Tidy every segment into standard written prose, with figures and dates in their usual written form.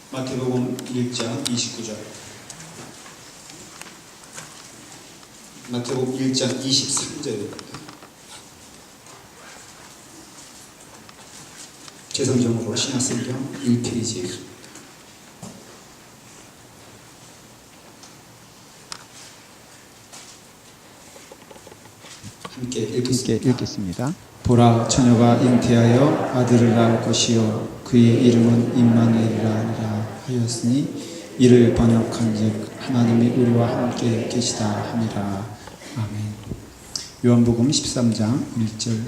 마태복음 1장 29절. 마태복음 1장 23절입니다. 제3정으로 신약성경 1페이지입니다. 함께 읽겠습니다. 보라, 처녀가 잉태하여 아들을 낳을 것이요 그의 이름은 임마누엘이라 하니라 하였으니 이를 번역한즉 하나님이 우리와 함께 계시다 함이라. 아멘. 요한복음 13장 1절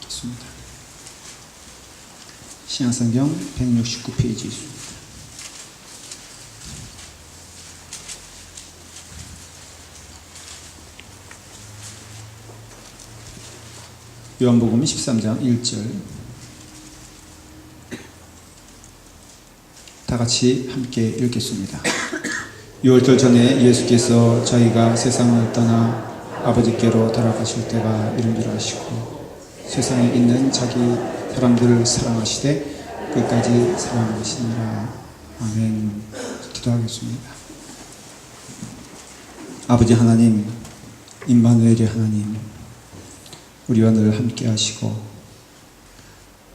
읽겠습니다. 신약성경 169페이지 있습니다. 요한복음 13장 1절 다 같이 함께 읽겠습니다. 6월절 전에 예수께서 저희가 세상을 떠나 아버지께로 돌아가실 때가 이른 줄 아시고 세상에 있는 자기 사람들을 사랑하시되 끝까지 사랑하시니라. 아멘. 기도하겠습니다. 아버지 하나님, 임마누엘의 하나님, 우리와 늘 함께 하시고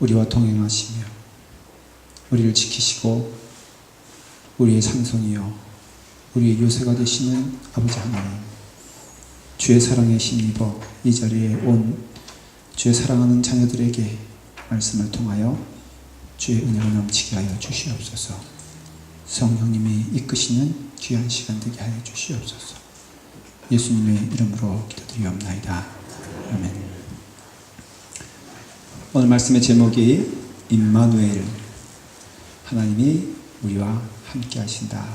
우리와 동행하시며 우리를 지키시고 우리의 산성이요 우리의 요새가 되시는 아버지 하나님, 주의 사랑에 힘입어 이 자리에 온 주의 사랑하는 자녀들에게 말씀을 통하여 주의 은혜가 넘치게 하여 주시옵소서. 성령님이 이끄시는 귀한 시간 되게 하여 주시옵소서. 예수님의 이름으로 기도드리옵나이다. 아멘. 오늘 말씀의 제목이 임마누엘, 하나님이 우리와 함께 하신다.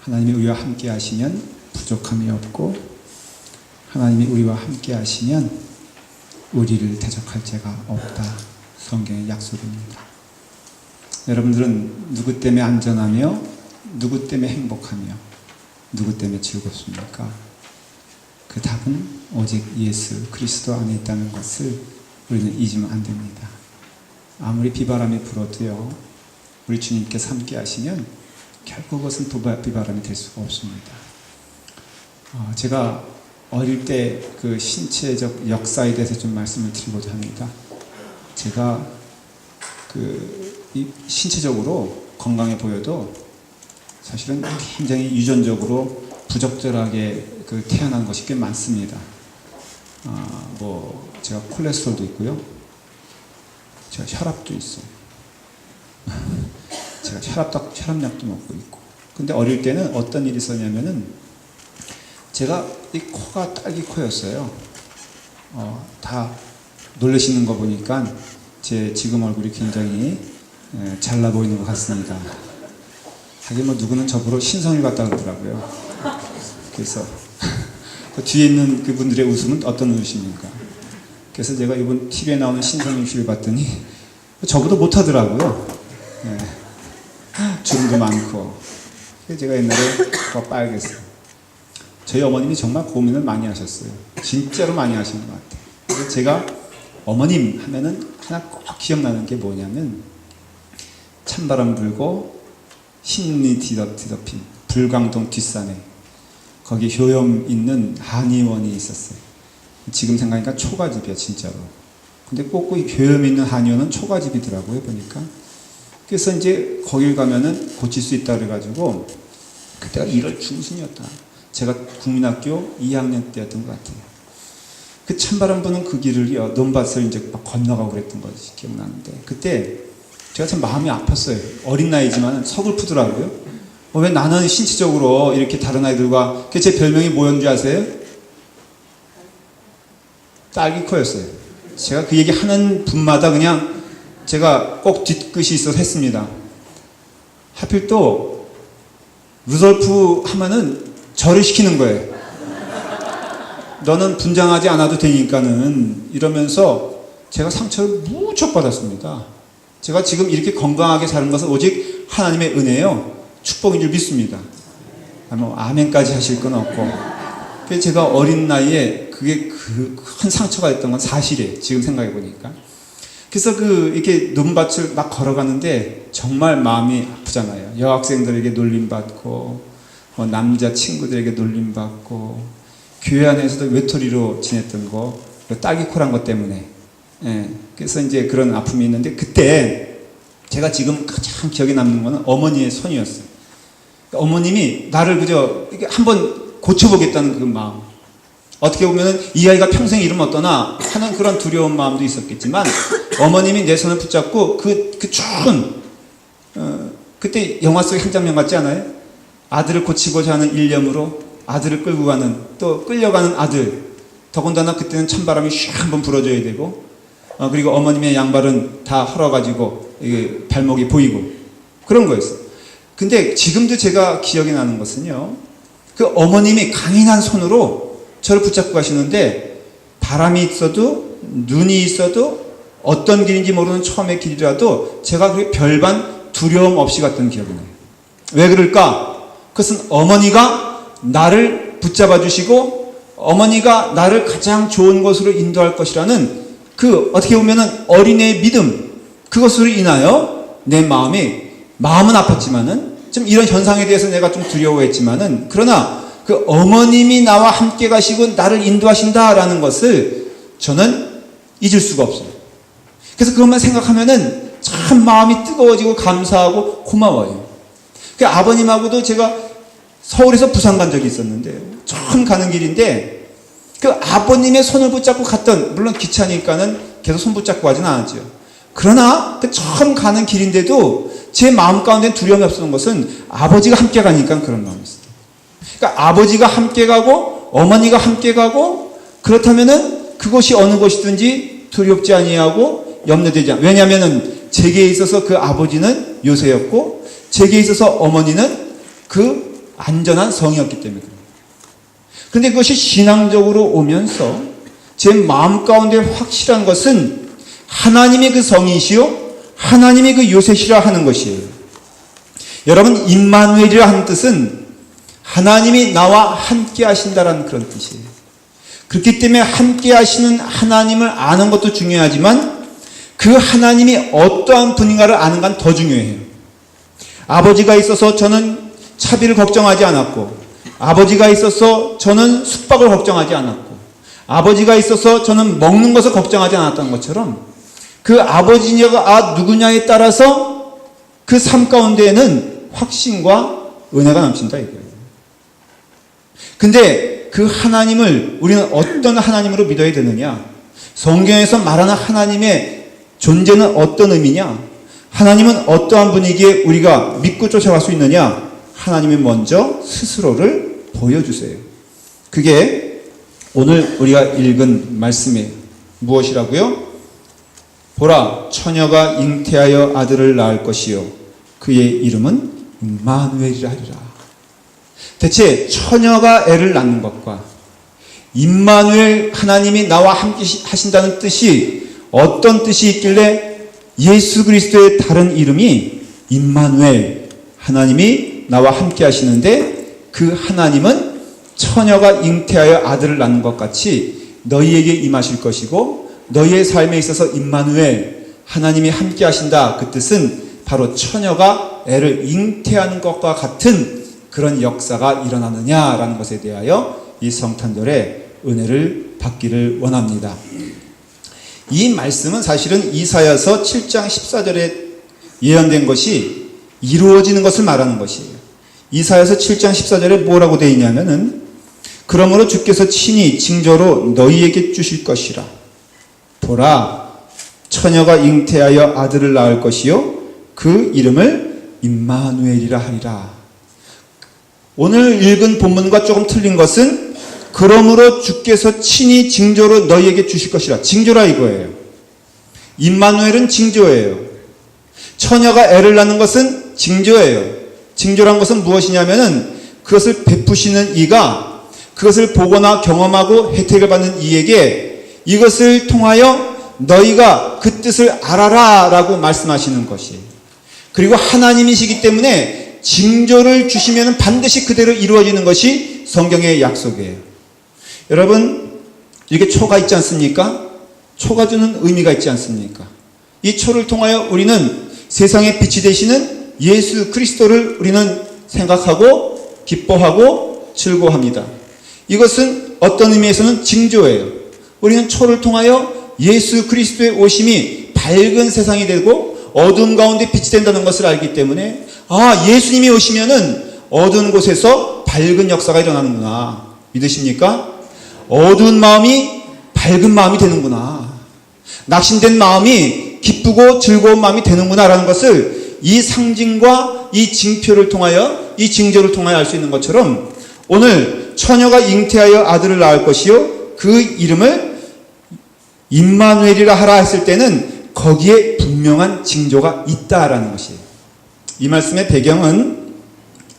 하나님이 우리와 함께 하시면 부족함이 없고 하나님이 우리와 함께 하시면 우리를 대적할 자가 없다. 성경의 약속입니다. 여러분들은 누구 때문에 안전하며 누구 때문에 행복하며 누구 때문에 즐겁습니까? 그 답은 오직 예수 그리스도 안에 있다는 것을 우리는 잊으면 안 됩니다. 아무리 비바람이 불어도요, 우리 주님께서 함께 하시면 결국 그것은 비바람이 될 수가 없습니다. 제가 어릴 때 그 신체적 역사에 대해서 좀 말씀을 드리고자 합니다. 제가 신체적으로 건강해 보여도 사실은 굉장히 유전적으로 부적절하게 태어난 것이 꽤 많습니다. 제가 콜레스테롤도 있고요. 제가 혈압도 있어요. 제가 혈압약도 먹고 있고. 근데 어릴 때는 어떤 일이 있었냐면은 제가 이 코가 딸기 코였어요. 다 놀라시는 거 보니까 제 지금 얼굴이 굉장히 잘나 보이는 것 같습니다. 하긴 누구는 저보러 신성일 같다 그러더라고요. 그래서 그 뒤에 있는 그분들의 웃음은 어떤 웃음입니까? 그래서 제가 이번 TV에 나오는 신성일 씨를 봤더니 저보다 못하더라고요. 네. 주름도 많고. 제가 옛날에 더 빨갰어요. 저희 어머님이 정말 고민을 많이 하셨어요. 진짜로 많이 하신 것 같아요. 그래서 제가 어머님 하면은 하나 꼭 기억나는 게 뭐냐면 찬바람 불고 흰눈이 뒤덮인 불광동 뒷산에 거기 효염 있는 한의원이 있었어요. 지금 생각하니까 초가집이야 진짜로. 근데 꼭 그 효염 있는 한의원은 초가집이더라고요 보니까. 그래서 이제 거길 가면은 고칠 수 있다 그래가지고 그때가 1월 중순이었다. 제가 국민학교 2학년 때였던 것 같아요. 그 찬바람 부는 그 길을 논밭을 이제 막 건너가고 그랬던 것이 기억나는데 그때 제가 참 마음이 아팠어요. 어린 나이지만 서글프더라고요. 왜 나는 신체적으로 이렇게 다른 아이들과 제 별명이 뭐였는지 아세요? 딸기코였어요. 제가 그 얘기 하는 분마다 그냥 제가 꼭 뒤끝이 있어서 했습니다. 하필 또 루돌프 하면은 절을 시키는 거예요. 너는 분장하지 않아도 되니까는 이러면서 제가 상처를 무척 받았습니다. 제가 지금 이렇게 건강하게 사는 것은 오직 하나님의 은혜요 축복인 줄 믿습니다. 아멘까지 하실 건 없고. 그래서 제가 어린 나이에 그게 큰 상처가 됐던 건 사실이에요. 지금 생각해 보니까. 그래서 이렇게 논밭을 막 걸어가는데 정말 마음이 아프잖아요. 여학생들에게 놀림받고, 남자 친구들에게 놀림받고, 교회 안에서도 외톨이로 지냈던 거, 딸기코란 것 때문에. 예, 그래서 이제 그런 아픔이 있는데, 그때 제가 지금 가장 기억에 남는 거는 어머니의 손이었어요. 어머님이 나를 그저 한번 고쳐보겠다는 그 마음. 어떻게 보면은 이 아이가 평생 이러면 어떠나 하는 그런 두려운 마음도 있었겠지만, 어머님이 내 손을 붙잡고 그때 영화 속의 한 장면 같지 않아요? 아들을 고치고자 하는 일념으로 아들을 끌고 가는, 또 끌려가는 아들. 더군다나 그때는 찬바람이 슉 한번 불어줘야 되고, 그리고 어머님의 양발은 다 헐어가지고 이게 발목이 보이고 그런 거였어요. 근데 지금도 제가 기억이 나는 것은요, 그 어머님이 강인한 손으로 저를 붙잡고 가시는데, 바람이 있어도 눈이 있어도 어떤 길인지 모르는 처음의 길이라도 제가 그 별반 두려움 없이 갔던 기억이 나요. 왜 그럴까? 그것은 어머니가 나를 붙잡아 주시고 어머니가 나를 가장 좋은 곳으로 인도할 것이라는 어떻게 보면은 어린애의 믿음, 그것으로 인하여 내 마음은 아팠지만은, 좀 이런 현상에 대해서 내가 좀 두려워했지만은, 그러나 그 어머님이 나와 함께 가시고 나를 인도하신다라는 것을 저는 잊을 수가 없어요. 그래서 그것만 생각하면은 참 마음이 뜨거워지고 감사하고 고마워요. 그 아버님하고도 제가 서울에서 부산 간 적이 있었는데, 처음 가는 길인데 그 아버님의 손을 붙잡고 갔던, 물론 기차니까는 계속 손 붙잡고 가지는 않았죠. 그러나 그 처음 가는 길인데도 제 마음 가운데 두려움이 없었던 것은 아버지가 함께 가니까 그런 마음이 있어요. 그러니까 아버지가 함께 가고 어머니가 함께 가고, 그렇다면은 그곳이 어느 곳이든지 두렵지 아니하고 염려되지 않아요. 왜냐하면은 제게 있어서 그 아버지는 요새였고 제게 있어서 어머니는 그 안전한 성이었기 때문에 그래요. 그런데 그것이 신앙적으로 오면서 제 마음 가운데 확실한 것은 하나님의 그 성이시요 하나님의 그 요새시라 하는 것이에요. 여러분, 임마누엘이라 하는 뜻은 하나님이 나와 함께 하신다라는 그런 뜻이에요. 그렇기 때문에 함께 하시는 하나님을 아는 것도 중요하지만 그 하나님이 어떠한 분인가를 아는 건 더 중요해요. 아버지가 있어서 저는 차비를 걱정하지 않았고, 아버지가 있어서 저는 숙박을 걱정하지 않았고, 아버지가 있어서 저는 먹는 것을 걱정하지 않았던 것처럼, 그 아버지가 누구냐에 따라서 그 삶 가운데에는 확신과 은혜가 넘친다 이거예요. 근데 그 하나님을 우리는 어떤 하나님으로 믿어야 되느냐? 성경에서 말하는 하나님의 존재는 어떤 의미냐? 하나님은 어떠한 분이기에 우리가 믿고 쫓아갈 수 있느냐? 하나님이 먼저 스스로를 보여주세요. 그게 오늘 우리가 읽은 말씀이에요. 무엇이라고요? 보라, 처녀가 잉태하여 아들을 낳을 것이요 그의 이름은 임마누엘이라 하리라. 대체 처녀가 애를 낳는 것과 임마누엘, 하나님이 나와 함께 하신다는 뜻이 어떤 뜻이 있길래 예수 그리스도의 다른 이름이 임마누엘, 하나님이 나와 함께 하시는데, 그 하나님은 처녀가 잉태하여 아들을 낳는 것 같이 너희에게 임하실 것이고, 너희의 삶에 있어서 임마누엘, 하나님이 함께 하신다, 그 뜻은 바로 처녀가 애를 잉태하는 것과 같은 그런 역사가 일어나느냐라는 것에 대하여 이 성탄절에 은혜를 받기를 원합니다. 이 말씀은 사실은 이사야서 7장 14절에 예언된 것이 이루어지는 것을 말하는 것이에요. 이사야서 7장 14절에 뭐라고 되어 있냐면은, 그러므로 주께서 친히 징조로 너희에게 주실 것이라. 보라, 처녀가 잉태하여 아들을 낳을 것이요 그 이름을 임마누엘이라 하리라. 오늘 읽은 본문과 조금 틀린 것은, 그러므로 주께서 친히 징조로 너희에게 주실 것이라. 징조라 이거예요. 임마누엘은 징조예요. 처녀가 애를 낳는 것은 징조예요. 징조란 것은 무엇이냐면은, 그것을 베푸시는 이가 그것을 보거나 경험하고 혜택을 받는 이에게 이것을 통하여 너희가 그 뜻을 알아라 라고 말씀하시는 것이에요. 그리고 하나님이시기 때문에 징조를 주시면 반드시 그대로 이루어지는 것이 성경의 약속이에요. 여러분, 이렇게 초가 있지 않습니까? 초가 주는 의미가 있지 않습니까? 이 초를 통하여 우리는 세상의 빛이 되시는 예수 그리스도를 우리는 생각하고 기뻐하고 즐거워합니다. 이것은 어떤 의미에서는 징조예요. 우리는 초를 통하여 예수 그리스도의 오심이 밝은 세상이 되고 어두운 가운데 빛이 된다는 것을 알기 때문에 예수님이 오시면은 어두운 곳에서 밝은 역사가 일어나는구나. 믿으십니까? 어두운 마음이 밝은 마음이 되는구나. 낙심된 마음이 기쁘고 즐거운 마음이 되는구나 라는 것을 이 상징과 이 징표를 통하여, 이 징조를 통하여 알 수 있는 것처럼 오늘 처녀가 잉태하여 아들을 낳을 것이요 그 이름을 임마누엘이라 하라 했을 때는 거기에 분명한 징조가 있다라는 것이에요. 이 말씀의 배경은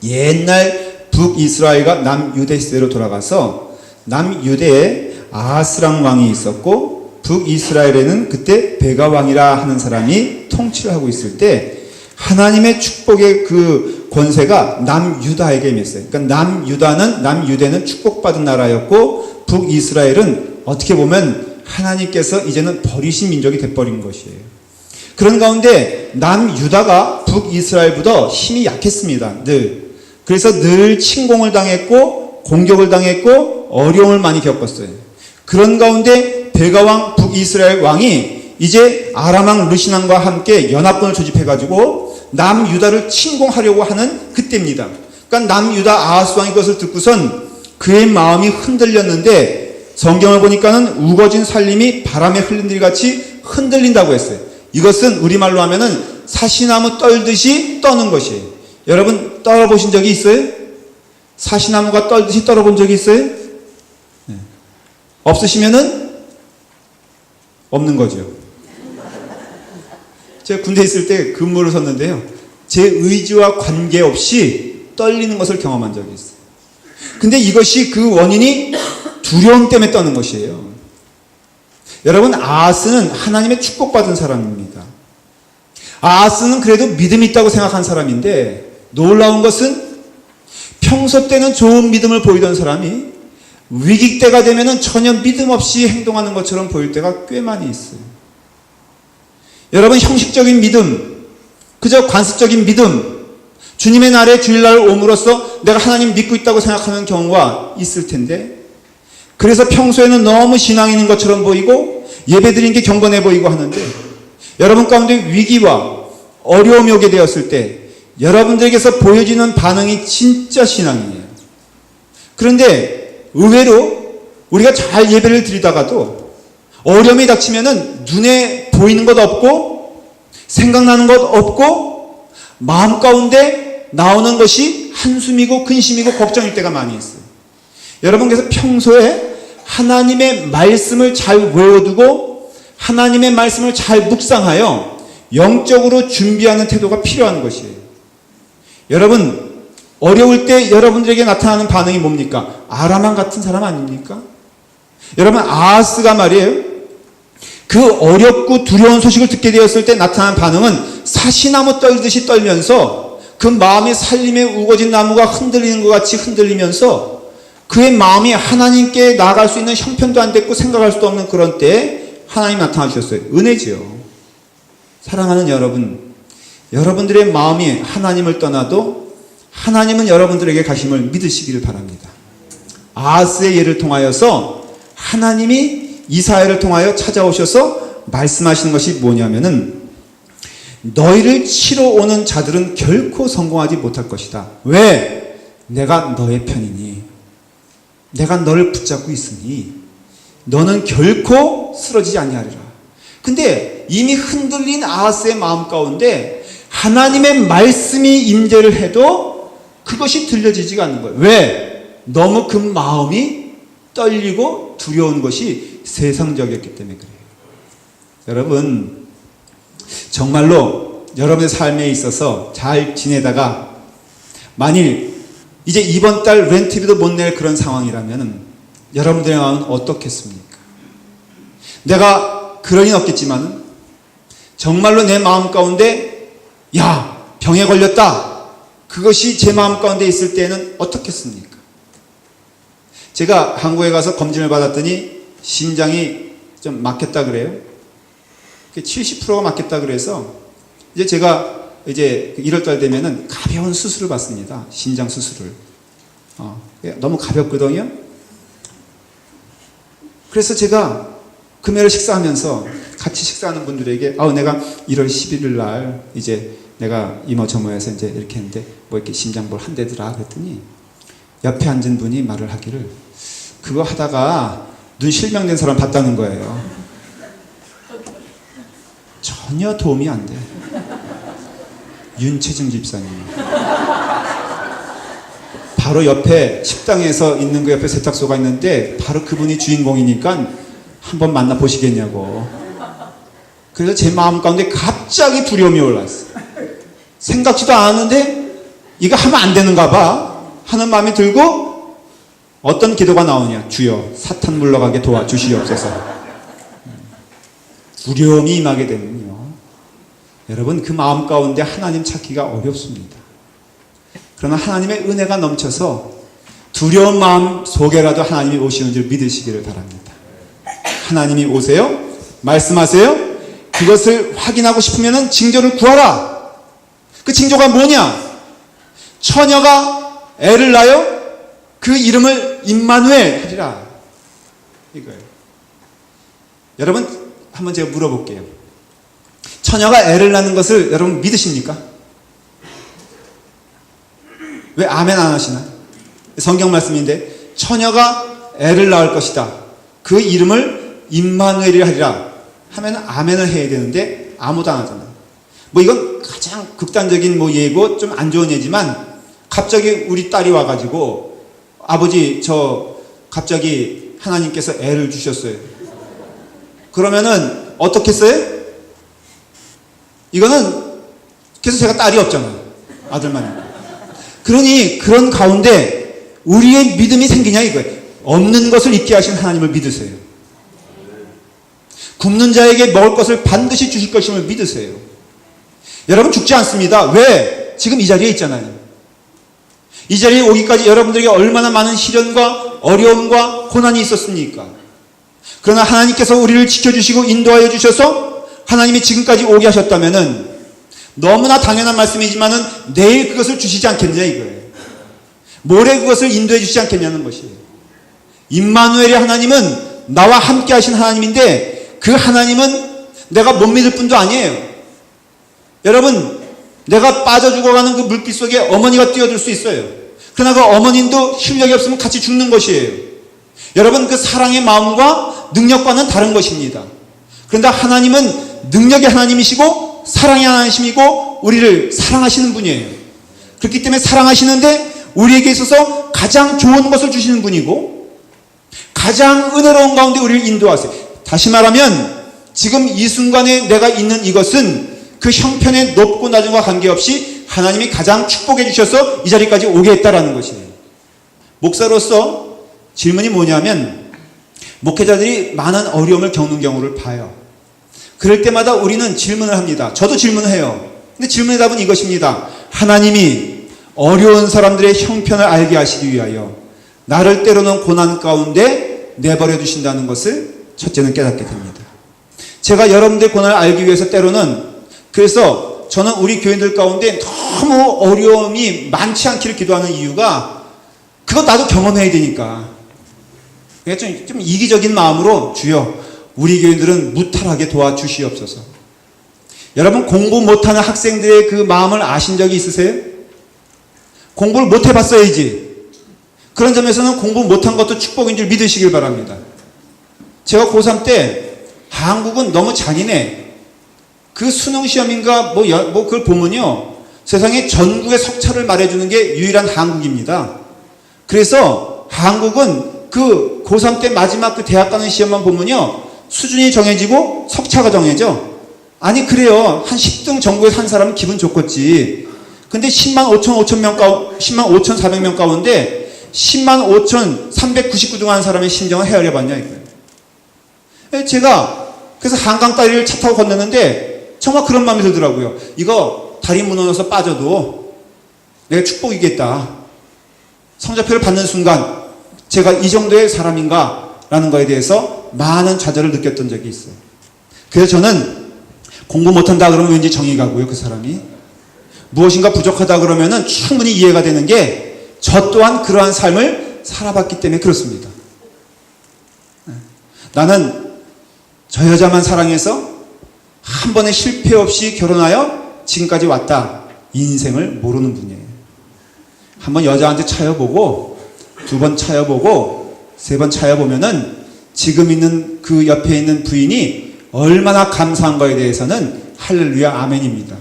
옛날 북이스라엘과 남유대 시대로 돌아가서 남유대에 아하스랑 왕이 있었고 북이스라엘에는 그때 베가 왕이라 하는 사람이 통치를 하고 있을 때 하나님의 축복의 그 권세가 남유다에게 임했어요. 그러니까 남유대는 축복받은 나라였고 북이스라엘은 어떻게 보면 하나님께서 이제는 버리신 민족이 돼버린 것이에요. 그런 가운데 남유다가 북이스라엘보다 힘이 약했습니다. 늘. 그래서 늘 침공을 당했고 공격을 당했고 어려움을 많이 겪었어요. 그런 가운데 베가왕 북이스라엘 왕이 이제 아람왕 르시난과 함께 연합군을 조집해가지고 남유다를 침공하려고 하는 그때입니다. 그러니까 남유다 아하스 왕이 그것을 듣고선 그의 마음이 흔들렸는데 성경을 보니까는 우거진 살림이 바람에 흘린들 같이 흔들린다고 했어요. 이것은 우리말로 하면은 사시나무 떨듯이 떠는 것이에요. 여러분 떨어보신 적이 있어요? 사시나무가 떨듯이 떨어본 적이 있어요? 네. 없으시면은 없는 거죠. 제가 군대에 있을 때 근무를 섰는데요. 제 의지와 관계없이 떨리는 것을 경험한 적이 있어요. 근데 이것이 그 원인이 두려움 때문에 떠는 것이에요. 여러분 아하스는 하나님의 축복받은 사람입니다. 아하스는 그래도 믿음이 있다고 생각한 사람인데 놀라운 것은 평소 때는 좋은 믿음을 보이던 사람이 위기 때가 되면은 전혀 믿음 없이 행동하는 것처럼 보일 때가 꽤 많이 있어요. 여러분 형식적인 믿음, 그저 관습적인 믿음, 주님의 날에 주일날 옴으로써 내가 하나님 믿고 있다고 생각하는 경우가 있을 텐데 그래서 평소에는 너무 신앙이 있는 것처럼 보이고 예배드리는 게 경건해 보이고 하는데 여러분 가운데 위기와 어려움이 오게 되었을 때 여러분들에게서 보여지는 반응이 진짜 신앙이에요. 그런데 의외로 우리가 잘 예배를 드리다가도 어려움이 닥치면은 눈에 보이는 것 없고 생각나는 것 없고 마음 가운데 나오는 것이 한숨이고 근심이고 걱정일 때가 많이 있어요. 여러분께서 평소에 하나님의 말씀을 잘 외워두고 하나님의 말씀을 잘 묵상하여 영적으로 준비하는 태도가 필요한 것이에요. 여러분 어려울 때 여러분들에게 나타나는 반응이 뭡니까? 아람왕 같은 사람 아닙니까? 여러분 아하스가 말이에요. 그 어렵고 두려운 소식을 듣게 되었을 때 나타난 반응은 사시나무 떨듯이 떨면서 그 마음이 살림에 우거진 나무가 흔들리는 것 같이 흔들리면서 그의 마음이 하나님께 나아갈 수 있는 형편도 안 됐고 생각할 수도 없는 그런 때에 하나님 나타나 주셨어요. 은혜지요. 사랑하는 여러분, 여러분들의 마음이 하나님을 떠나도 하나님은 여러분들에게 가심을 믿으시기를 바랍니다. 아하스의 예를 통하여서 하나님이 이사야를 통하여 찾아오셔서 말씀하시는 것이 뭐냐면은 너희를 치러 오는 자들은 결코 성공하지 못할 것이다. 왜? 내가 너의 편이니 내가 너를 붙잡고 있으니 너는 결코 쓰러지지 아니하리라. 근데 이미 흔들린 아하스의 마음 가운데 하나님의 말씀이 임재를 해도 그것이 들려지지가 않는 거예요. 왜? 너무 그 마음이 떨리고 두려운 것이 세상적이었기 때문에 그래요. 여러분 정말로 여러분의 삶에 있어서 잘 지내다가 만일 이제 이번 달 렌트비도 못 낼 그런 상황이라면 여러분들의 마음은 어떻겠습니까? 내가 그럴 리는 없겠지만 정말로 내 마음 가운데 야 병에 걸렸다 그것이 제 마음 가운데 있을 때는 어떻겠습니까? 제가 한국에 가서 검진을 받았더니 심장이 좀 막혔다 그래요. 70%가 맞겠다 그래서 이제 제가 이제 1월달 되면은 가벼운 수술을 받습니다. 신장 수술을. 너무 가볍거든요. 그래서 제가 금요일 식사하면서 같이 식사하는 분들에게 내가 1월 11일 날 이제 내가 이모저모해서 이제 이렇게 했는데 뭐 이렇게 심장볼 한 대더라 그랬더니 옆에 앉은 분이 말을 하기를 그거 하다가 눈 실명된 사람 봤다는 거예요. 전혀 도움이 안 돼. 윤채중 집사님. 바로 옆에 식당에서 있는 그 옆에 세탁소가 있는데 바로 그분이 주인공이니까 한번 만나 보시겠냐고. 그래서 제 마음 가운데 갑자기 두려움이 올랐어. 생각지도 않았는데 이거 하면 안 되는가 봐 하는 마음이 들고 어떤 기도가 나오냐. 주여 사탄 물러가게 도와주시옵소서. 두려움이 임하게 되면요, 여러분 그 마음 가운데 하나님 찾기가 어렵습니다. 그러나 하나님의 은혜가 넘쳐서 두려운 마음 속에라도 하나님이 오시는 줄 믿으시기를 바랍니다. 하나님이 오세요? 말씀하세요? 그것을 확인하고 싶으면 징조를 구하라. 그 징조가 뭐냐? 처녀가 애를 낳아요? 그 이름을 임마누엘 하리라. 이거예요. 여러분 한번 제가 물어볼게요. 처녀가 애를 낳는 것을 여러분 믿으십니까? 왜 아멘 안 하시나? 성경 말씀인데 처녀가 애를 낳을 것이다. 그 이름을 임마누엘이라 하리라 하면 아멘을 해야 되는데 아무도 안 하잖아요. 뭐 이건 가장 극단적인 뭐 예고 좀 안 좋은 예지만 갑자기 우리 딸이 와가지고 아버지 저 갑자기 하나님께서 애를 주셨어요. 그러면은 어떻게 써요? 이거는 그래서 제가 딸이 없잖아요. 아들만 있고. 그러니 그런 가운데 우리의 믿음이 생기냐 이거예요. 없는 것을 있게 하신 하나님을 믿으세요. 굶는 자에게 먹을 것을 반드시 주실 것임을 믿으세요. 여러분 죽지 않습니다. 왜? 지금 이 자리에 있잖아요. 이 자리에 오기까지 여러분들에게 얼마나 많은 시련과 어려움과 고난이 있었습니까? 그러나 하나님께서 우리를 지켜주시고 인도하여 주셔서 하나님이 지금까지 오게 하셨다면은 너무나 당연한 말씀이지만은 내일 그것을 주시지 않겠냐 이거예요. 모레 그것을 인도해 주시지 않겠냐는 것이에요. 임마누엘의 하나님은 나와 함께 하신 하나님인데 그 하나님은 내가 못 믿을 뿐도 아니에요. 여러분 내가 빠져 죽어가는 그 물길 속에 어머니가 뛰어들 수 있어요. 그러나 그 어머님도 실력이 없으면 같이 죽는 것이에요. 여러분 그 사랑의 마음과 능력과는 다른 것입니다. 그런데 하나님은 능력의 하나님이시고 사랑의 하나님이시고 우리를 사랑하시는 분이에요. 그렇기 때문에 사랑하시는데 우리에게 있어서 가장 좋은 것을 주시는 분이고 가장 은혜로운 가운데 우리를 인도하세요. 다시 말하면 지금 이 순간에 내가 있는 이것은 그 형편의 높고 낮음과 관계없이 하나님이 가장 축복해 주셔서 이 자리까지 오게 했다라는 것이에요. 목사로서 질문이 뭐냐면 목회자들이 많은 어려움을 겪는 경우를 봐요. 그럴 때마다 우리는 질문을 합니다. 저도 질문을 해요. 근데 질문의 답은 이것입니다. 하나님이 어려운 사람들의 형편을 알게 하시기 위하여 나를 때로는 고난 가운데 내버려 두신다는 것을 첫째는 깨닫게 됩니다. 제가 여러분들의 고난을 알기 위해서 때로는 그래서 저는 우리 교인들 가운데 너무 어려움이 많지 않기를 기도하는 이유가 그거 나도 경험해야 되니까. 좀 이기적인 마음으로 주여 우리 교인들은 무탈하게 도와주시옵소서. 여러분 공부 못하는 학생들의 그 마음을 아신 적이 있으세요? 공부를 못 해봤어야지. 그런 점에서는 공부 못한 것도 축복인 줄 믿으시길 바랍니다. 제가 고3 때 한국은 너무 잔인해. 그 수능시험인가 그걸 보면요 세상에 전국의 석차를 말해주는 게 유일한 한국입니다. 그래서 한국은 그 고3 때 마지막 그 대학 가는 시험만 보면요 수준이 정해지고 석차가 정해져. 아니 그래요. 한 10등 전국에서 한 사람은 기분 좋겠지. 근데 10만 5,400명 가운데 10만 5,399등 한 사람의 심정을 헤아려 봤냐 이거예요. 제가 그래서 한강 다리를 차 타고 건넜는데 정말 그런 마음이 들더라고요. 이거 다리 무너져서 빠져도 내가 축복이겠다. 성적표를 받는 순간 제가 이 정도의 사람인가 라는 거에 대해서 많은 좌절을 느꼈던 적이 있어요. 그래서 저는 공부 못한다 그러면 왠지 정이 가고요, 그 사람이. 무엇인가 부족하다 그러면은 충분히 이해가 되는 게 저 또한 그러한 삶을 살아봤기 때문에 그렇습니다. 나는 저 여자만 사랑해서 한 번의 실패 없이 결혼하여 지금까지 왔다. 인생을 모르는 분이에요. 한번 여자한테 차여보고, 두 번 차여보고, 세 번 차여보면은 지금 있는 그 옆에 있는 부인이 얼마나 감사한 거에 대해서는 할렐루야 아멘입니다.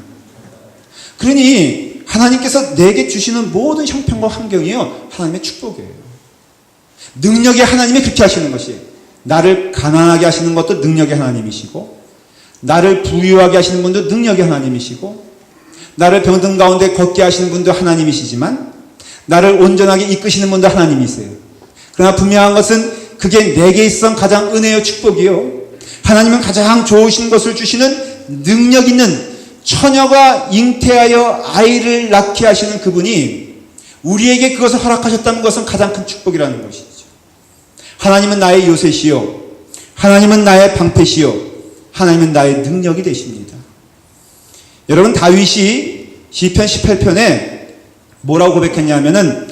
그러니 하나님께서 내게 주시는 모든 형편과 환경이요, 하나님의 축복이에요. 능력이 하나님이 그렇게 하시는 것이, 나를 가난하게 하시는 것도 능력의 하나님이시고, 나를 부유하게 하시는 분도 능력의 하나님이시고, 나를 병든 가운데 걷게 하시는 분도 하나님이시지만, 나를 온전하게 이끄시는 분도 하나님이세요. 그러나 분명한 것은 그게 내게 있어 가장 은혜요 축복이요, 하나님은 가장 좋으신 것을 주시는 능력 있는, 처녀가 잉태하여 아이를 낳게 하시는 그분이 우리에게 그것을 허락하셨다는 것은 가장 큰 축복이라는 것이죠. 하나님은 나의 요새시요, 하나님은 나의 방패시요, 하나님은 나의 능력이 되십니다. 여러분, 다윗이 시편 18편에 뭐라고 고백했냐면은,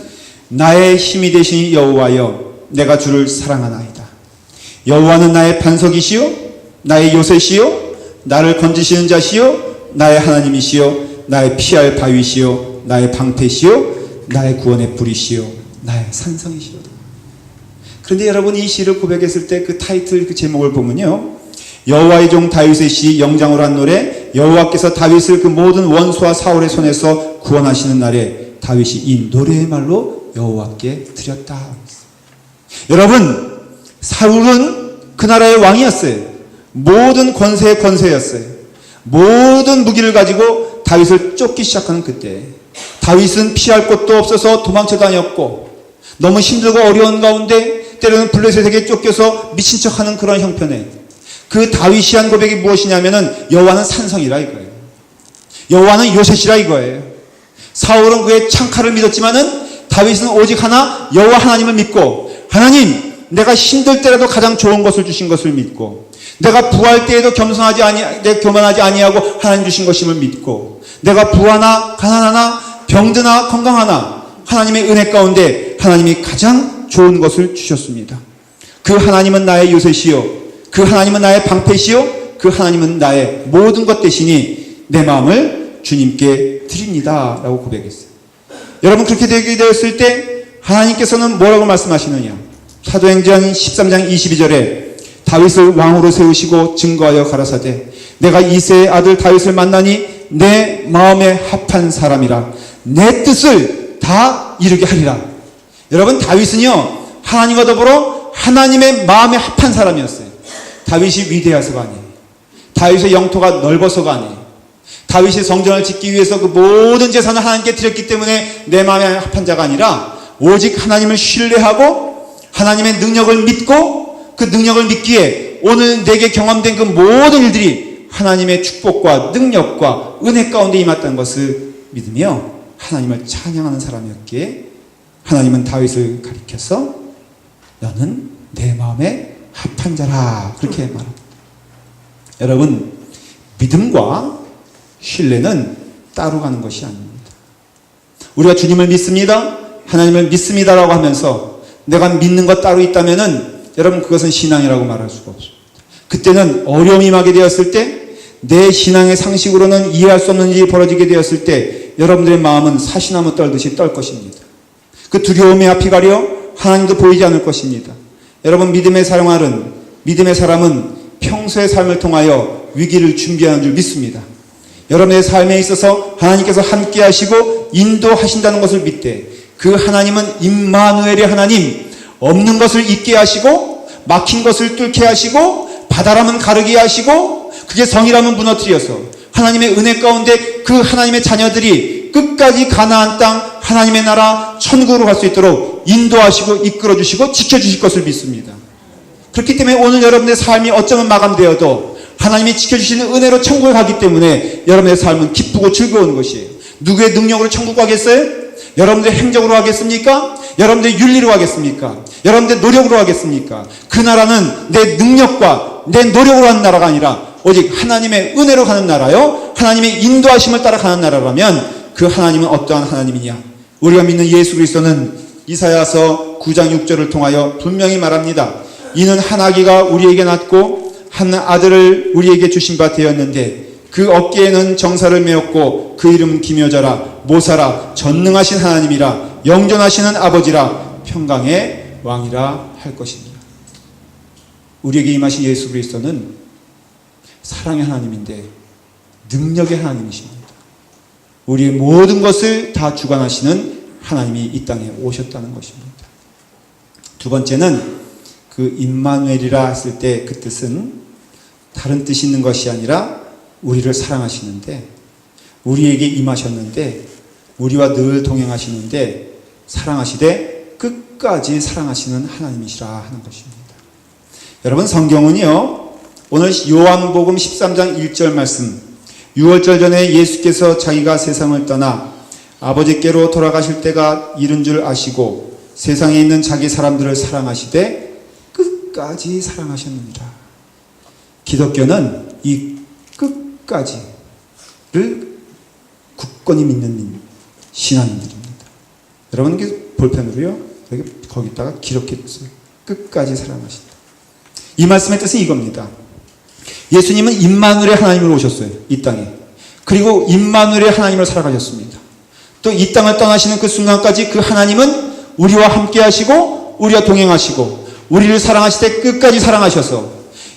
나의 힘이 되신 여호와여, 내가 주를 사랑하나이다. 여호와는 나의 반석이시요, 나의 요새시요, 나를 건지시는 자시요, 나의 하나님이시요, 나의 피할 바위시요, 나의 방패시요, 나의 구원의 불이시요, 나의 산성이시요. 그런데 여러분, 이 시를 고백했을 때 그 타이틀, 그 제목을 보면요, 여호와의 종 다윗의 시 영장으로 한 노래, 여호와께서 다윗을 그 모든 원수와 사울의 손에서 구원하시는 날에 다윗이 이 노래의 말로 여호와께 드렸다. 여러분, 사울은 그 나라의 왕이었어요. 모든 권세의 권세였어요. 모든 무기를 가지고 다윗을 쫓기 시작하는 그때, 다윗은 피할 곳도 없어서 도망쳐 다녔고, 너무 힘들고 어려운 가운데 때로는 블레셋에게 쫓겨서 미친 척하는 그런 형편에, 그 다윗이 한 고백이 무엇이냐면은, 여호와는 산성이라 이거예요. 여호와는 요새시라 이거예요. 사울은 그의 창칼을 믿었지만은 다윗은 오직 하나, 여호와 하나님을 믿고, 하나님, 내가 힘들 때라도 가장 좋은 것을 주신 것을 믿고, 내가 부할 때에도 교만하지 아니하고 하나님 주신 것임을 믿고, 내가 부하나 가난하나 병드나 건강하나 하나님의 은혜 가운데 하나님이 가장 좋은 것을 주셨습니다. 그 하나님은 나의 요새시요, 그 하나님은 나의 방패시요, 그 하나님은 나의 모든 것 되시니 내 마음을 주님께 드립니다 라고 고백했어요. 여러분, 그렇게 되게 되었을 때 하나님께서는 뭐라고 말씀하시느냐. 사도행전 13장 22절에 다윗을 왕으로 세우시고 증거하여 가라사대, 내가 이새의 아들 다윗을 만나니 내 마음에 합한 사람이라, 내 뜻을 다 이루게 하리라. 여러분, 다윗은요, 하나님과 더불어 하나님의 마음에 합한 사람이었어요. 다윗이 위대해서가 아니에요. 다윗의 영토가 넓어서가 아니에요. 다윗이 성전을 짓기 위해서 그 모든 재산을 하나님께 드렸기 때문에 내 마음에 합한 자가 아니라, 오직 하나님을 신뢰하고 하나님의 능력을 믿고, 그 능력을 믿기에 오늘 내게 경험된 그 모든 일들이 하나님의 축복과 능력과 은혜 가운데 임했다는 것을 믿으며 하나님을 찬양하는 사람이었기에, 하나님은 다윗을 가리켜서 너는 내 마음에 합한 자라, 그렇게 말합니다. 여러분, 믿음과 신뢰는 따로 가는 것이 아닙니다. 우리가 주님을 믿습니다, 하나님을 믿습니다라고 하면서 내가 믿는 것 따로 있다면은, 여러분, 그것은 신앙이라고 말할 수가 없습니다. 그때는 어려움이 임하게 되었을 때, 내 신앙의 상식으로는 이해할 수 없는 일이 벌어지게 되었을 때, 여러분들의 마음은 사시나무 떨듯이 떨 것입니다. 그 두려움에 앞이 가려 하나님도 보이지 않을 것입니다. 여러분, 믿음의 사람은 평소의 삶을 통하여 위기를 준비하는 줄 믿습니다. 여러분의 삶에 있어서 하나님께서 함께 하시고 인도하신다는 것을 믿되, 그 하나님은 임마누엘의 하나님, 없는 것을 있게 하시고 막힌 것을 뚫게 하시고 바다라면 가르게 하시고 그게 성이라면 무너뜨려서 하나님의 은혜 가운데 그 하나님의 자녀들이 끝까지 가나안 땅 하나님의 나라 천국으로 갈 수 있도록 인도하시고 이끌어주시고 지켜주실 것을 믿습니다. 그렇기 때문에 오늘 여러분의 삶이 어쩌면 마감되어도 하나님이 지켜주시는 은혜로 천국에 가기 때문에 여러분의 삶은 기쁘고 즐거운 것이에요. 누구의 능력으로 천국 가겠어요? 여러분들의 행적으로 하겠습니까? 여러분들의 윤리로 하겠습니까? 여러분들의 노력으로 하겠습니까? 그 나라는 내 능력과 내 노력으로 하는 나라가 아니라 오직 하나님의 은혜로 가는 나라요, 하나님의 인도하심을 따라 가는 나라라면 그 하나님은 어떠한 하나님이냐? 우리가 믿는 예수 그리스도는 이사야서 9장 6절을 통하여 분명히 말합니다. 이는 한 아기가 우리에게 낳고 한 아들을 우리에게 주신 바 되었는데 그 어깨에는 정사를 메었고 그 이름은 기묘자라 모사라 전능하신 하나님이라 영존하시는 아버지라 평강의 왕이라 할 것입니다. 우리에게 임하신 예수 그리스도는 사랑의 하나님인데 능력의 하나님이십니다. 우리의 모든 것을 다 주관하시는 하나님이 이 땅에 오셨다는 것입니다. 두 번째는 그 임마누엘이라 했을 때 그 뜻은 다른 뜻이 있는 것이 아니라 우리를 사랑하시는데, 우리에게 임하셨는데, 우리와 늘 동행하시는데 사랑하시되 끝까지 사랑하시는 하나님이시라 하는 것입니다. 여러분, 성경은요, 오늘 요한복음 13장 1절 말씀, 6월절 전에 예수께서 자기가 세상을 떠나 아버지께로 돌아가실 때가 이른 줄 아시고 세상에 있는 자기 사람들을 사랑하시되 끝까지 사랑하셨느니라. 기독교는 이 끝까지를 굳건히 믿는 신앙인들입니다. 여러분, 이게 볼펜으로요, 거기다가 기록해주세요. 끝까지 사랑하신다. 이 말씀의 뜻은 이겁니다. 예수님은 임마누엘의 하나님으로 오셨어요. 이 땅에. 그리고 임마누엘의 하나님으로 살아가셨습니다. 또 이 땅을 떠나시는 그 순간까지 그 하나님은 우리와 함께 하시고 우리와 동행하시고 우리를 사랑하실 때 끝까지 사랑하셔서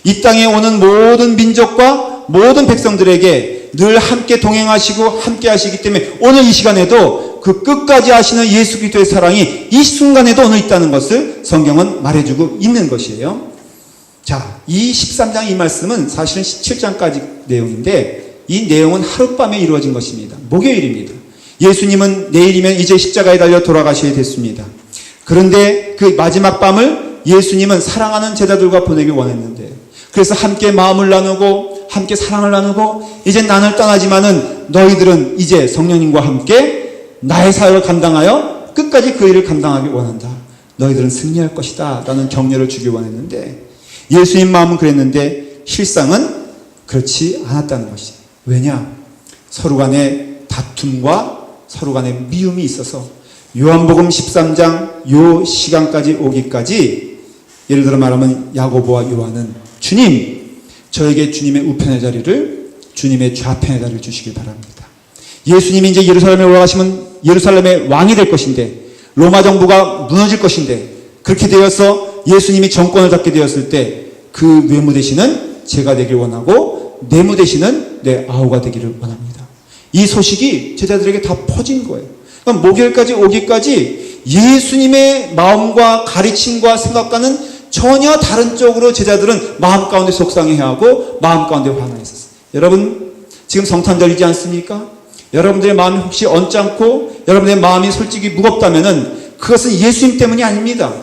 이 땅에 오는 모든 민족과 모든 백성들에게 늘 함께 동행하시고 함께 하시기 때문에 오늘 이 시간에도 그 끝까지 하시는 예수 그리스도의 사랑이 이 순간에도 오늘 있다는 것을 성경은 말해주고 있는 것이에요. 자, 이 13장 이 말씀은 사실은 17장까지 내용인데 이 내용은 하룻밤에 이루어진 것입니다. 목요일입니다. 예수님은 내일이면 이제 십자가에 달려 돌아가셔야 됐습니다. 그런데 그 마지막 밤을 예수님은 사랑하는 제자들과 보내길 원했는데, 그래서 함께 마음을 나누고 함께 사랑을 나누고 이제 나를 떠나지만은 너희들은 이제 성령님과 함께 나의 사역을 감당하여 끝까지 그 일을 감당하길 원한다. 너희들은 승리할 것이다 라는 격려를 주길 원했는데, 예수님 마음은 그랬는데 실상은 그렇지 않았다는 것이에요. 왜냐? 서로 간의 다툼과 서로 간의 미움이 있어서 요한복음 13장 요 시간까지 오기까지, 예를 들어 말하면 야고보와 요한은 주님, 저에게 주님의 우편의 자리를, 주님의 좌편의 자리를 주시길 바랍니다. 예수님이 이제 예루살렘에 올라가시면 예루살렘의 왕이 될 것인데, 로마 정부가 무너질 것인데, 그렇게 되어서 예수님이 정권을 잡게 되었을 때 그 외무 대신은 제가 되길 원하고 내무 대신은 내 아우가 되기를 원합니다. 이 소식이 제자들에게 다 퍼진 거예요. 그러니까 목요일까지 오기까지 예수님의 마음과 가르침과 생각과는 전혀 다른 쪽으로 제자들은 마음 가운데 속상해하고 마음 가운데 화나있었어요. 여러분, 지금 성탄절이지 않습니까? 여러분들의 마음이 혹시 언짢고 여러분의 마음이 솔직히 무겁다면은 그것은 예수님 때문이 아닙니다.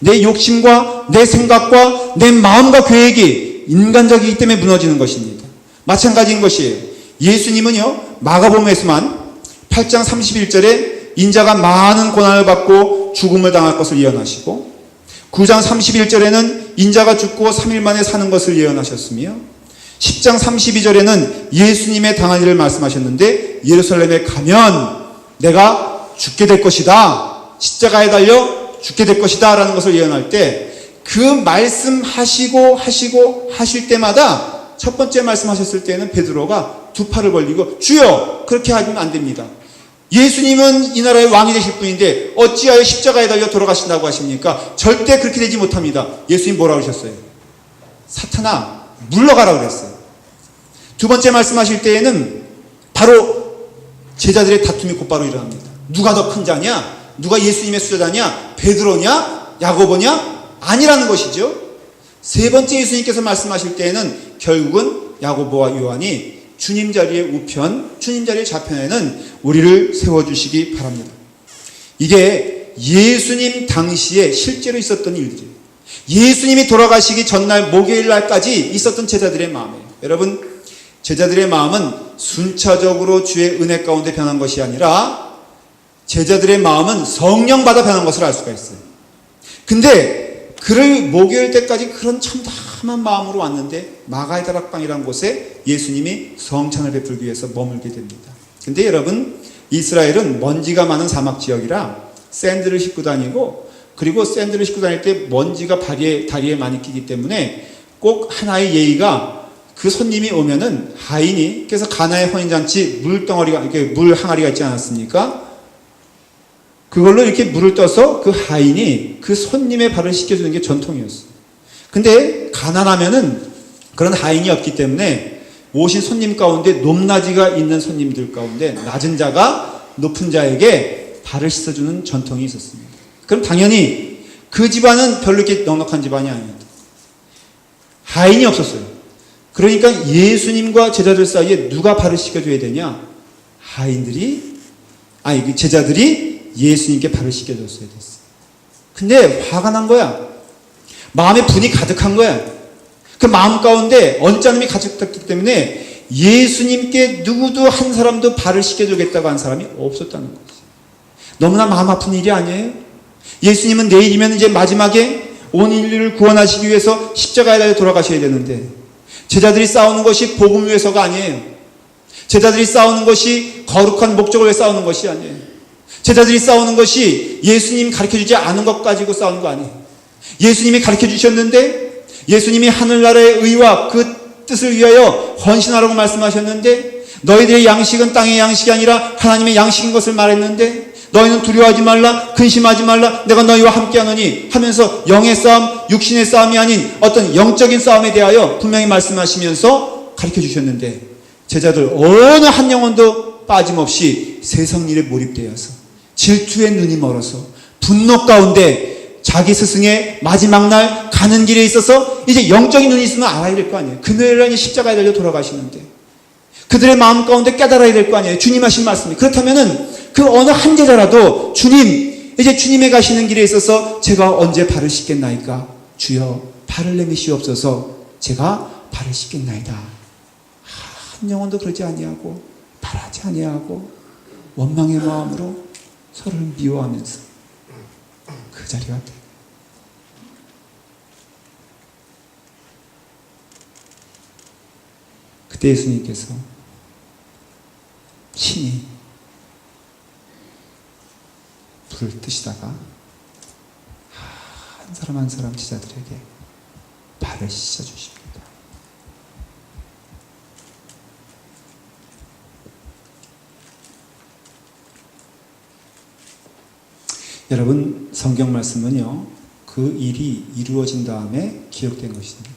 내 욕심과 내 생각과 내 마음과 계획이 인간적이기 때문에 무너지는 것입니다. 마찬가지인 것이에요. 예수님은요, 마가복음에서만 8장 31절에 인자가 많은 고난을 받고 죽음을 당할 것을 예언하시고, 9장 31절에는 인자가 죽고 3일 만에 사는 것을 예언하셨으며, 10장 32절에는 예수님의 당할 일을 말씀하셨는데, 예루살렘에 가면 내가 죽게 될 것이다, 십자가에 달려 죽게 될 것이다 라는 것을 예언할 때, 그 말씀하시고 하실 때마다 첫 번째 말씀하셨을 때는 베드로가 두 팔을 벌리고 주여, 그렇게 하면 안 됩니다. 예수님은 이 나라의 왕이 되실 분인데 어찌하여 십자가에 달려 돌아가신다고 하십니까? 절대 그렇게 되지 못합니다. 예수님 뭐라고 하셨어요? 사탄아, 물러가라고 그랬어요. 두 번째 말씀하실 때에는 바로 제자들의 다툼이 곧바로 일어납니다. 누가 더 큰 자냐? 누가 예수님의 수제자냐? 베드로냐? 야고보냐? 아니라는 것이죠. 세 번째 예수님께서 말씀하실 때에는 결국은 야고보와 요한이 주님 자리의 우편, 주님 자리의 좌편에는 우리를 세워주시기 바랍니다. 이게 예수님 당시에 실제로 있었던 일들이에요. 예수님이 돌아가시기 전날 목요일 날까지 있었던 제자들의 마음이에요. 여러분, 제자들의 마음은 순차적으로 주의 은혜 가운데 변한 것이 아니라 제자들의 마음은 성령 받아 변한 것을 알 수가 있어요. 근데 그를 목요일 때까지 그런 참담한 마음으로 왔는데 마가의 다락방이라는 곳에 예수님이 성찬을 베풀기 위해서 머물게 됩니다. 근데 여러분, 이스라엘은 먼지가 많은 사막 지역이라 샌들을 싣고 다니고, 그리고 샌들을 싣고 다닐 때 먼지가 다리에 많이 끼기 때문에 꼭 하나의 예의가, 그 손님이 오면은 하인이, 그래서 가나의 혼인잔치 물덩어리가, 이렇게 물 항아리가 있지 않았습니까? 그걸로 이렇게 물을 떠서 그 하인이 그 손님의 발을 씻겨주는 게 전통이었어요. 근데 가난하면은 그런 하인이 없기 때문에 오신 손님 가운데 높낮이가 있는 손님들 가운데 낮은 자가 높은 자에게 발을 씻어주는 전통이 있었습니다. 그럼 당연히 그 집안은 별로 이렇게 넉넉한 집안이 아닙니다. 하인이 없었어요. 그러니까 예수님과 제자들 사이에 누가 발을 씻겨줘야 되냐? 제자들이 예수님께 발을 씻겨줬어야 됐어요. 근데 화가 난 거야. 마음에 분이 가득한 거야. 그 마음 가운데 언짢음이 가득했기 때문에 예수님께 누구도 한 사람도 발을 씻겨주겠다고 한 사람이 없었다는 거지. 너무나 마음 아픈 일이 아니에요? 예수님은 내일이면 이제 마지막에 온 인류를 구원하시기 위해서 십자가에 달려 돌아가셔야 되는데, 제자들이 싸우는 것이 복음 위해서가 아니에요. 제자들이 싸우는 것이 거룩한 목적을 위해 싸우는 것이 아니에요. 제자들이 싸우는 것이 예수님 가르쳐주지 않은 것 가지고 싸우는 거 아니에요. 예수님이 가르쳐주셨는데, 예수님이 하늘나라의 의와 그 뜻을 위하여 헌신하라고 말씀하셨는데, 너희들의 양식은 땅의 양식이 아니라 하나님의 양식인 것을 말했는데, 너희는 두려워하지 말라, 근심하지 말라, 내가 너희와 함께하노니 하면서 영의 싸움, 육신의 싸움이 아닌 어떤 영적인 싸움에 대하여 분명히 말씀하시면서 가르쳐주셨는데, 제자들 어느 한 영혼도 빠짐없이 세상 일에 몰입되어서 질투의 눈이 멀어서 분노 가운데 자기 스승의 마지막 날 가는 길에 있어서 이제 영적인 눈이 있으면 알아야 될 거 아니에요. 금요일날 십자가에 달려 돌아가시는데 그들의 마음 가운데 깨달아야 될 거 아니에요. 주님 하신 말씀이. 그렇다면은 그 어느 한 제자라도 주님, 이제 주님의 가시는 길에 있어서 제가 언제 발을 씻겠나이까? 주여 발을 내미시옵소서. 제가 발을 씻겠나이다. 한 영혼도 그러지 아니하고 바라지 아니하고 원망의 마음으로 서로를 미워하면서 그 자리가 돼. 그때 예수님께서 신이 불을 뜨시다가 한 사람 한 사람 제자들에게 발을 씻어주십니다. 여러분, 성경 말씀은요, 그 일이 이루어진 다음에 기록된 것입니다.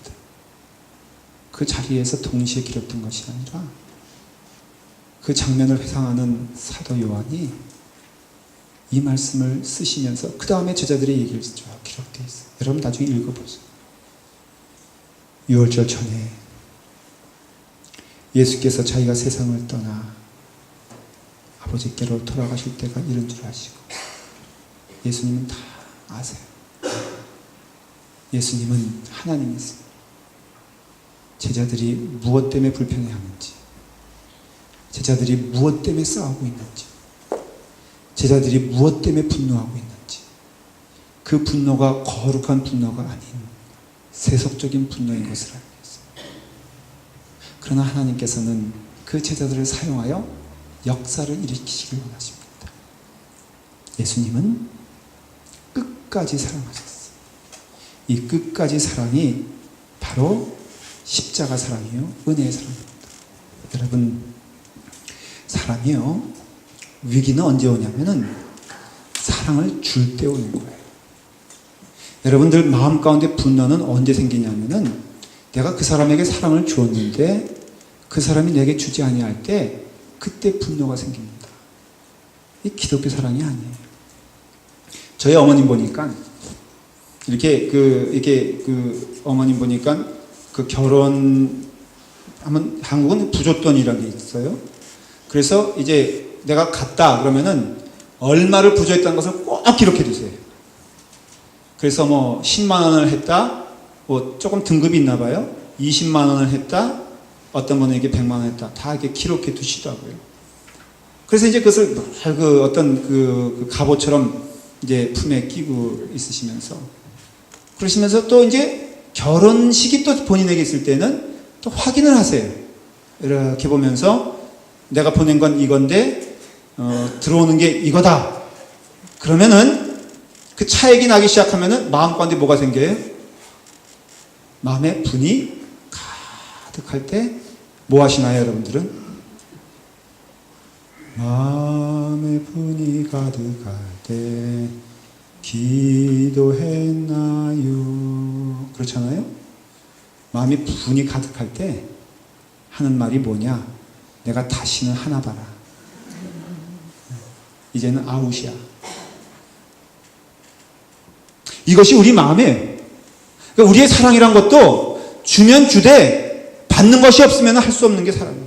그 자리에서 동시에 기록된 것이 아니라 그 장면을 회상하는 사도 요한이 이 말씀을 쓰시면서 그 다음에 제자들의 얘기를 쭉 기록되어 있어요. 여러분 나중에 읽어보세요. 6월절 전에 예수께서 자기가 세상을 떠나 아버지께로 돌아가실 때가 이른 줄 아시고, 예수님은 다 아세요. 예수님은 하나님이세요. 제자들이 무엇 때문에 불편해하는지, 제자들이 무엇 때문에 싸우고 있는지, 제자들이 무엇 때문에 분노하고 있는지, 그 분노가 거룩한 분노가 아닌 세속적인 분노인 것을 알고 있어요. 그러나 하나님께서는 그 제자들을 사용하여 역사를 일으키시길 원하십니다. 예수님은 끝까지 사랑하셨어요. 이 끝까지 사랑이 바로 십자가 사랑이요, 은혜의 사랑입니다. 여러분, 사랑이요, 위기는 언제 오냐면은 사랑을 줄 때 오는 거예요. 여러분들 마음 가운데 분노는 언제 생기냐면은 내가 그 사람에게 사랑을 주었는데 그 사람이 내게 주지 아니할 때 그때 분노가 생깁니다. 이 기독교 사랑이 아니에요. 저희 어머님 보니까 이렇게 어머님 보니까 그 결혼하면 한국은 부조돈이라는 게 있어요. 그래서 이제 내가 갔다 그러면은 얼마를 부조했다는 것을 꼭 기록해 두세요. 그래서 뭐 10만 원을 했다, 뭐 조금 등급이 있나 봐요. 20만 원을 했다, 어떤 분은 이게 100만 원 했다, 다 이렇게 기록해 두시더라고요. 그래서 이제 그것을 어떤 그 갑옷처럼 이제 품에 끼고 있으시면서 그러시면서 또 이제 결혼식이 또 본인에게 있을 때는 또 확인을 하세요. 이렇게 보면서 내가 보낸 건 이건데 들어오는 게 이거다. 그러면은 그 차액이 나기 시작하면은 마음 가운데 뭐가 생겨요? 마음에 분이 가득할 때 뭐 하시나요, 여러분들은? 마음에 분이 가득할 때 기도했나요? 그렇잖아요? 마음이 분이 가득할 때 하는 말이 뭐냐? 내가 다시는 하나 봐라. 이제는 아웃이야. 이것이 우리 마음이에요. 그러니까 우리의 사랑이란 것도 주면 주되 받는 것이 없으면 할 수 없는 게 사랑이에요.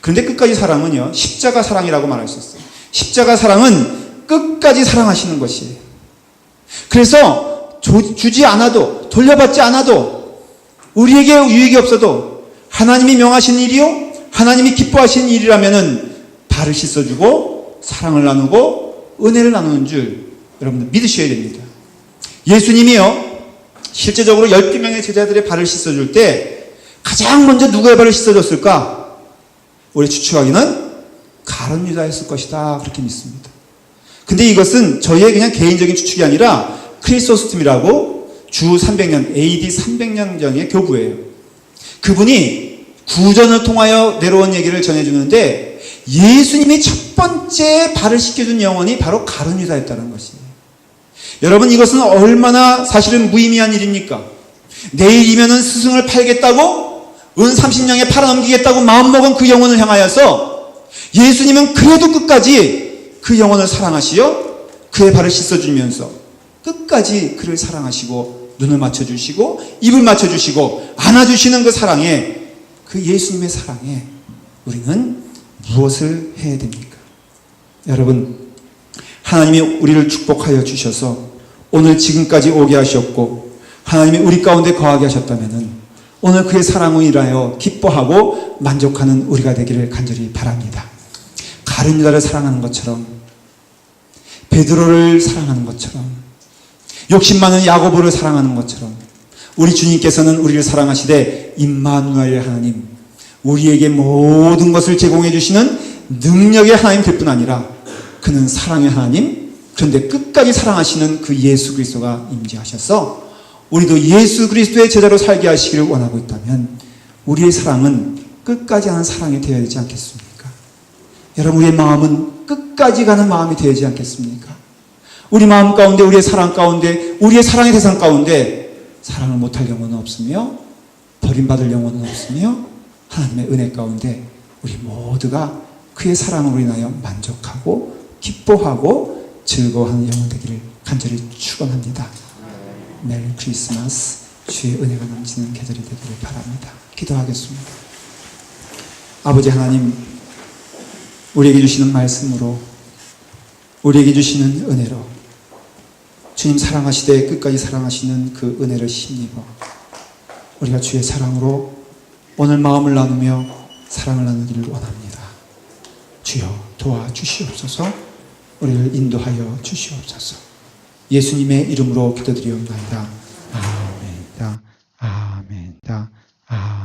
그런데 끝까지 사랑은요, 십자가 사랑이라고 말할 수 있어요. 십자가 사랑은 끝까지 사랑하시는 것이에요. 그래서 주지 않아도, 돌려받지 않아도, 우리에게 유익이 없어도 하나님이 명하신 일이요, 하나님이 기뻐하신 일이라면은 발을 씻어주고 사랑을 나누고 은혜를 나누는 줄 여러분들 믿으셔야 됩니다. 예수님이요, 실제적으로 12명의 제자들의 발을 씻어줄 때 가장 먼저 누구의 발을 씻어줬을까? 우리 추측하기는 가룟 유다였을 것이다, 그렇게 믿습니다. 근데 이것은 저희의 그냥 개인적인 추측이 아니라 크리소스톰이라고 주 300년, AD 300년 전의 교부예요. 그분이 구전을 통하여 내려온 얘기를 전해주는데 예수님이 첫 번째 발을 씻겨준 영혼이 바로 가룟 유다였다는 것이에요. 여러분, 이것은 얼마나 사실은 무의미한 일입니까? 내일이면은 스승을 팔겠다고 은 30냥에 팔아넘기겠다고 마음먹은 그 영혼을 향하여서 예수님은 그래도 끝까지 그 영혼을 사랑하시어 그의 발을 씻어주면서 끝까지 그를 사랑하시고 눈을 맞춰주시고 입을 맞춰주시고 안아주시는 그 사랑에, 그 예수님의 사랑에 우리는 무엇을 해야 됩니까? 여러분, 하나님이 우리를 축복하여 주셔서 오늘 지금까지 오게 하셨고 하나님이 우리 가운데 거하게 하셨다면 오늘 그의 사랑으로 인하여 기뻐하고 만족하는 우리가 되기를 간절히 바랍니다. 가룟 유다를 사랑하는 것처럼, 베드로를 사랑하는 것처럼, 욕심 많은 야고보를 사랑하는 것처럼 우리 주님께서는 우리를 사랑하시되 임마누엘의 하나님, 우리에게 모든 것을 제공해 주시는 능력의 하나님 될 뿐 아니라 그는 사랑의 하나님, 그런데 끝까지 사랑하시는 그 예수 그리스도가 임재하셔서 우리도 예수 그리스도의 제자로 살게 하시기를 원하고 있다면 우리의 사랑은 끝까지 하는 사랑이 되어야 되지 않겠습니까? 여러분, 우리의 마음은 끝까지 가는 마음이 되어야지 않겠습니까? 우리 마음 가운데, 우리의 사랑 가운데, 우리의 사랑의 대상 가운데 사랑을 못할 영혼은 없으며 버림받을 영혼은 없으며 하나님의 은혜 가운데 우리 모두가 그의 사랑으로 인하여 만족하고 기뻐하고 즐거워하는 영혼 되기를 간절히 축원합니다. 메리 크리스마스. 주의 은혜가 넘치는 계절이 되기를 바랍니다. 기도하겠습니다. 아버지 하나님, 우리에게 주시는 말씀으로, 우리에게 주시는 은혜로 주님 사랑하시되 끝까지 사랑하시는 그 은혜를 힘입어 우리가 주의 사랑으로 오늘 마음을 나누며 사랑을 나누기를 원합니다. 주여 도와주시옵소서. 우리를 인도하여 주시옵소서. 예수님의 이름으로 기도드리옵나이다.